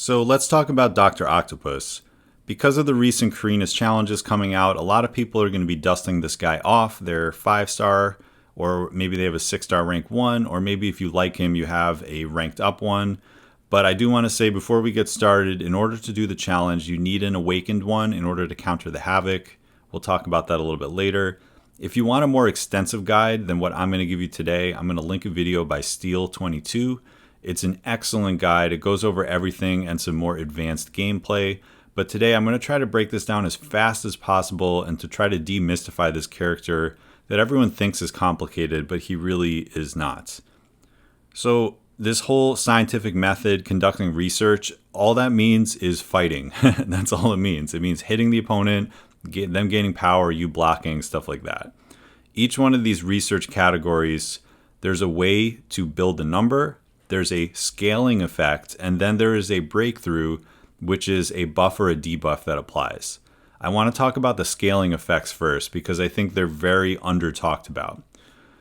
So let's talk about Dr. Octopus. Because of the recent Carina's challenges coming out, a lot of people are going to be dusting this guy off. They're 5-star, or maybe they have a 6-star rank 1, or maybe if you like him, you have a ranked up one. But I do want to say before we get started, in order to do the challenge, you need an awakened one in order to counter the Havok. We'll talk about that a little bit later. If you want a more extensive guide than what I'm going to give you today, I'm going to link a video by Steel22. It's an excellent guide. It goes over everything and some more advanced gameplay. But today I'm going to try to break this down as fast as possible and to try to demystify this character that everyone thinks is complicated, but he really is not. So this whole scientific method, conducting research, all that means is fighting. That's all it means. It means hitting the opponent, them gaining power, you blocking, stuff like that. Each one of these research categories, there's a way to build the number, there's a scaling effect, and then there is a breakthrough, which is a buff or a debuff that applies. I want to talk about the scaling effects first because I think they're very under talked about.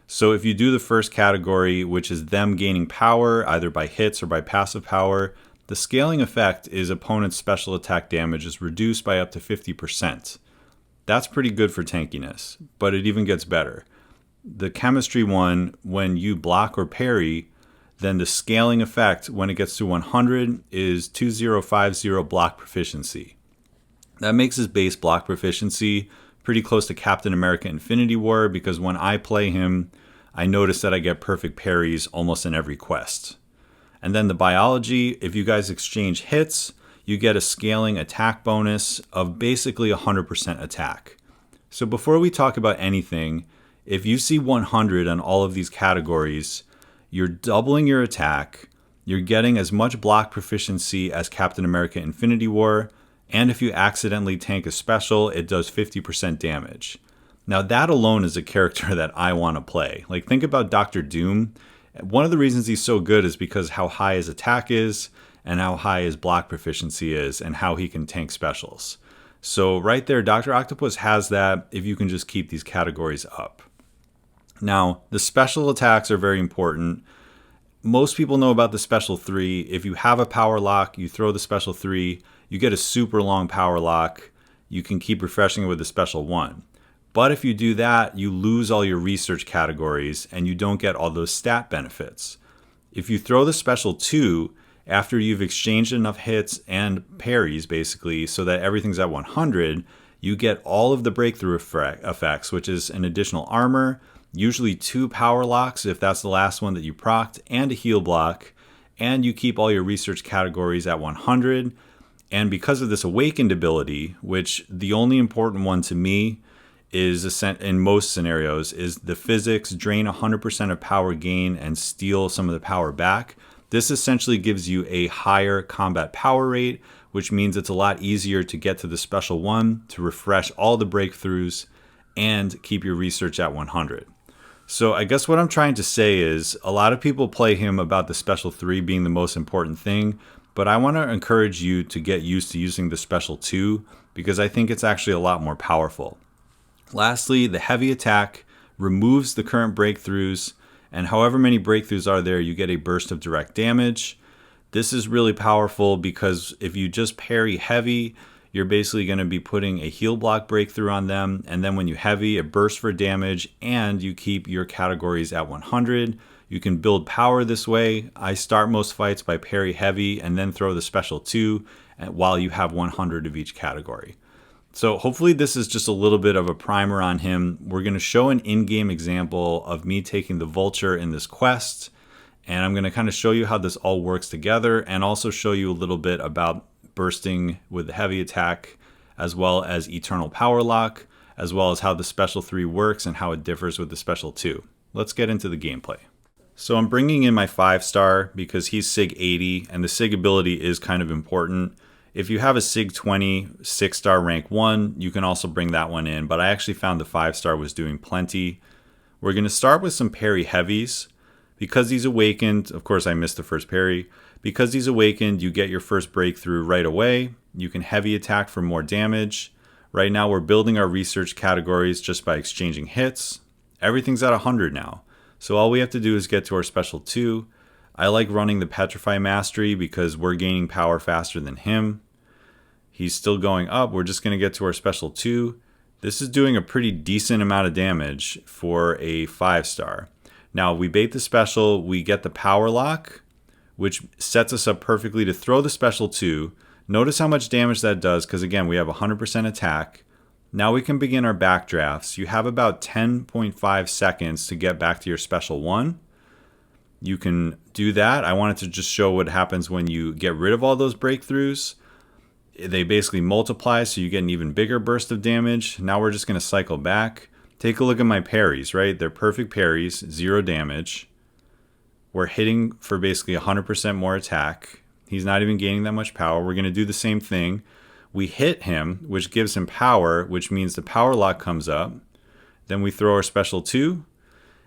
So if you do the first category, which is them gaining power either by hits or by passive power, the scaling effect is opponent's special attack damage is reduced by up to 50%. That's pretty good for tankiness, but it even gets better. The chemistry one, when you block or parry, then the scaling effect when it gets to 100 is 2050 block proficiency. That makes his base block proficiency pretty close to Captain America Infinity War because when I play him, I notice that I get perfect parries almost in every quest. And then the biology, if you guys exchange hits, you get a scaling attack bonus of basically 100% attack. So before we talk about anything, if you see 100 on all of these categories, you're doubling your attack, you're getting as much block proficiency as Captain America Infinity War, and if you accidentally tank a special, it does 50% damage. Now that alone is a character that I want to play. Like think about Dr. Doom. One of the reasons he's so good is because how high his attack is, and how high his block proficiency is, and how he can tank specials. So right there, Dr. Octopus has that if you can just keep these categories up. Now, the special attacks are very important. Most people know about the special 3. If you have a power lock, you throw the special 3, you get a super long power lock. You can keep refreshing it with the special 1. But if you do that, you lose all your research categories and you don't get all those stat benefits. If you throw the special 2, after you've exchanged enough hits and parries, basically, so that everything's at 100, you get all of the breakthrough effects, which is an additional armor, usually 2 power locks if that's the last one that you procced, and a heal block, and you keep all your research categories at 100. And because of this awakened ability, which the only important one to me is in most scenarios is the physics, drain 100% of power gain and steal some of the power back. This essentially gives you a higher combat power rate, which means it's a lot easier to get to the special 1, to refresh all the breakthroughs, and keep your research at 100. So I guess what I'm trying to say is a lot of people play him about the special 3 being the most important thing, but I want to encourage you to get used to using the special 2 because I think it's actually a lot more powerful. Lastly, the heavy attack removes the current breakthroughs, and however many breakthroughs are there, you get a burst of direct damage. This is really powerful because if you just parry heavy, you're basically going to be putting a heal block breakthrough on them, and then when you heavy, it bursts for damage, and you keep your categories at 100. You can build power this way. I start most fights by parry heavy and then throw the special 2 while you have 100 of each category. So hopefully this is just a little bit of a primer on him. We're going to show an in-game example of me taking the vulture in this quest, and I'm going to kind of show you how this all works together and also show you a little bit about bursting with the heavy attack, as well as eternal power lock, as well as how the special 3 works and how it differs with the special 2. Let's get into the gameplay. So I'm bringing in my 5-star because he's Sig 80 and the Sig ability is kind of important. If you have a Sig 20 6-star rank 1, you can also bring that one in, but I actually found the 5-star was doing plenty. We're going to start with some parry heavies. Because he's awakened, of course I missed the first parry. Because he's awakened, you get your first breakthrough right away. You can heavy attack for more damage. Right now we're building our research categories just by exchanging hits. Everything's at 100 now. So all we have to do is get to our special 2. I like running the Petrify Mastery because we're gaining power faster than him. He's still going up. We're just going to get to our special 2. This is doing a pretty decent amount of damage for a 5-star. Now, we bait the special, we get the power lock, which sets us up perfectly to throw the special 2. Notice how much damage that does, because again, we have 100% attack. Now we can begin our backdrafts. You have about 10.5 seconds to get back to your special 1. You can do that. I wanted to just show what happens when you get rid of all those breakthroughs. They basically multiply, so you get an even bigger burst of damage. Now we're just going to cycle back. Take a look at my parries, right? They're perfect parries, 0 damage. We're hitting for basically 100% more attack. He's not even gaining that much power. We're going to do the same thing. We hit him, which gives him power, which means the power lock comes up. Then we throw our special 2.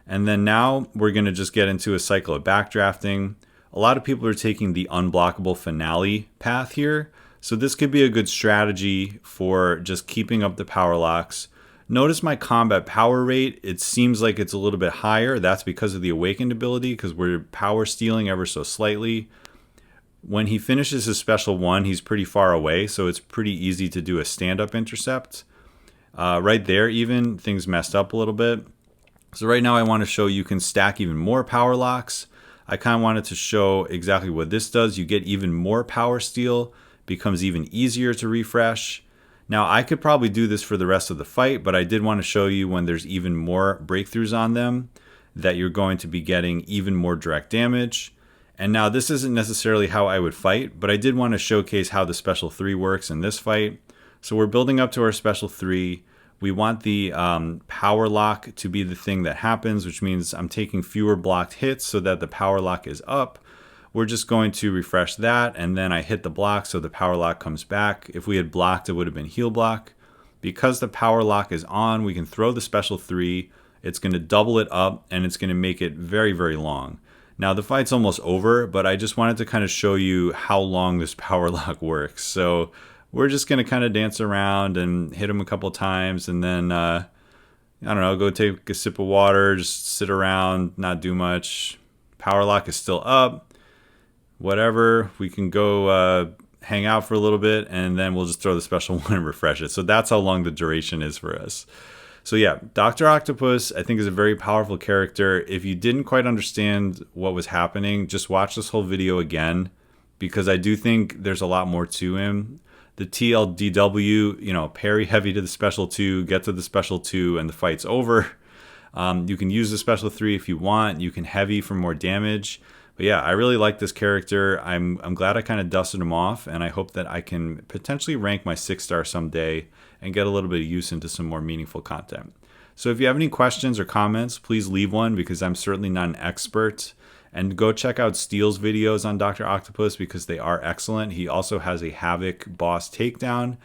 And then now we're going to just get into a cycle of backdrafting. A lot of people are taking the unblockable finale path here. So this could be a good strategy for just keeping up the power locks. Notice my combat power rate. It seems like it's a little bit higher. That's because of the awakened ability, because we're power stealing ever so slightly. When he finishes his special 1, he's pretty far away, so it's pretty easy to do a stand-up intercept. Right there even, things messed up a little bit. So right now I want to show you can stack even more power locks. I kind of wanted to show exactly what this does. You get even more power steal, becomes even easier to refresh. Now I could probably do this for the rest of the fight, but I did want to show you when there's even more breakthroughs on them that you're going to be getting even more direct damage. And now this isn't necessarily how I would fight, but I did want to showcase how the special 3 works in this fight. So we're building up to our special 3. We want the power lock to be the thing that happens, which means I'm taking fewer blocked hits so that the power lock is up. We're just going to refresh that, and then I hit the block so the power lock comes back. If we had blocked, it would have been heal block. Because the power lock is on, we can throw the special 3. It's going to double it up, and it's going to make it very, very long. Now the fight's almost over, but I just wanted to kind of show you how long this power lock works. So we're just going to kind of dance around and hit him a couple times, and then, I don't know, go take a sip of water, just sit around, not do much. Power lock is still up. Whatever, we can go hang out for a little bit, and then we'll just throw the special 1 and refresh it. So that's how long the duration is for us. So yeah, Dr. Octopus, I think, is a very powerful character. If you didn't quite understand what was happening, just watch this whole video again, because I do think there's a lot more to him. The TLDW, parry heavy to the special 2, get to the special 2, and the fight's over. You can use the special 3 if you want. You can heavy for more damage. But yeah, I really like this character. I'm glad I kind of dusted him off, and I hope that I can potentially rank my 6-star someday and get a little bit of use into some more meaningful content. So if you have any questions or comments, please leave one, because I'm certainly not an expert. And go check out Steele's videos on Dr. Octopus, because they are excellent. He also has a Havok boss takedown,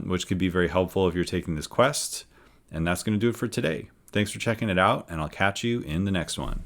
which could be very helpful if you're taking this quest. And that's going to do it for today. Thanks for checking it out, and I'll catch you in the next one.